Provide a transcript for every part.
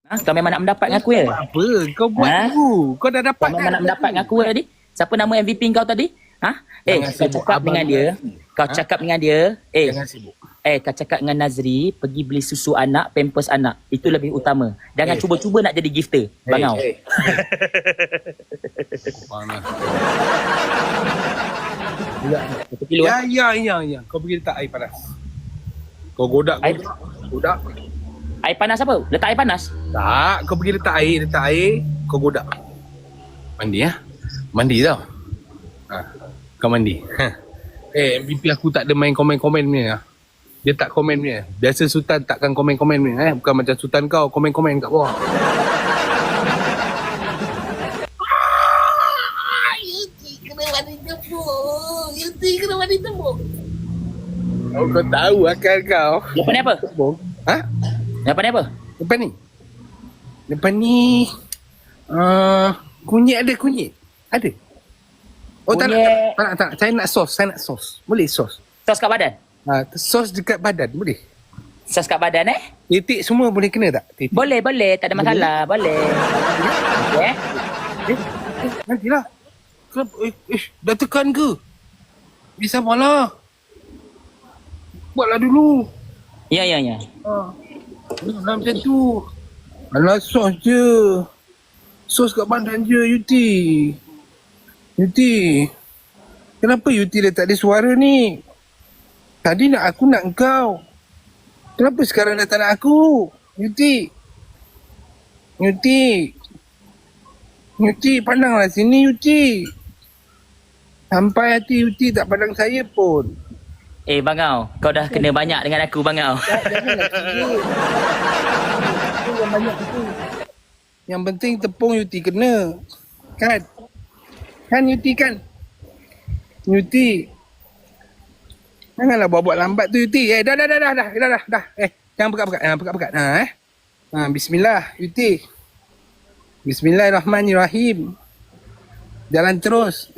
Ha? Kau memang nak mendapat dengan aku ya? Apa? Kau buat Ha? dulu. Kau dah dapat Kau memang nak mendapat dengan aku tadi? Siapa nama MVP kau tadi? Ha? Jangan Kau sibuk. cakap Abang dengan dia. Kau Ha? cakap dengan dia. Jangan sibuk. Kau cakap dengan Nazri pergi beli susu anak, pampers anak. Itu lebih utama. Jangan cuba-cuba nak jadi gifter. Bangau. Mana? Pergi dulu. Ya. Kau pergi letak air panas. Kau godak. Air panas apa? Letak air panas? Tak, kau pergi letak air, kau godak. Mandi ya. Mandi tau. Kau mandi. MVP aku tak ada main komen-komen ni. Dia tak komen ni. Biasa Sultan takkan komen-komen ni. Bukan macam Sultan kau komen-komen kat bawah. Yuti kena mandi tepung. Oh, kau tahu akal kau. Lepas ni apa? Ha? Lepas ni apa? Lepas ni kunyit ada. Ada. Oh Kunyit. tak. Saya nak sos. Boleh sos. Sos kat badan? Sos dekat badan boleh. Sos kat badan Titik semua boleh kena tak? Titik. Boleh. Tak ada masalah. Boleh. Okay. Nantilah. Dah tekan ke? Sabarlah. Buatlah dulu. Ya. Janganlah macam tu. Alah sos je. Sos kat badan je Yuti. Kenapa Yuti dah tak ada suara ni? Tadi aku nak kau. Kenapa sekarang dah tak nak aku? Yuti, pandanglah sini Yuti. Sampai hati Yuti tak pandang saya pun. Bangau, kau dah kena banyak dengan aku Bangau. Janganlah kira. Yang banyak itu. Yang penting tepung Yuti kena. Kan Yuti kan? Yuti. Janganlah buat lambat tu Yuti. Dah. Jangan pekat-pekat. Bismillah Yuti. Bismillahirrahmanirrahim. Jalan terus.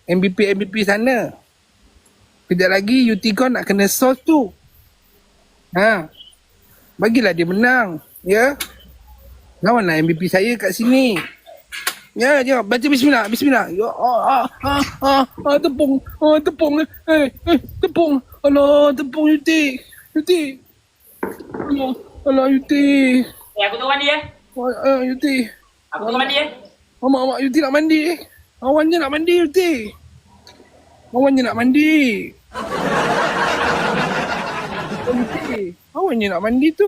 MVP sana. Kejap lagi Yuti kau nak kena sos tu. Bagilah dia menang. Ya. Lawanlah MVP saya kat sini. Ya, baca bismillah. Ya, tepung. Tepung. Alah, tepung Yuti. Alah Yuti. Aku tunggu mandi Yuti. Aku tunggu mandi Mak Yuti nak mandi. Awan je nak mandi Yuti. Yuti. Awan je nak mandi tu.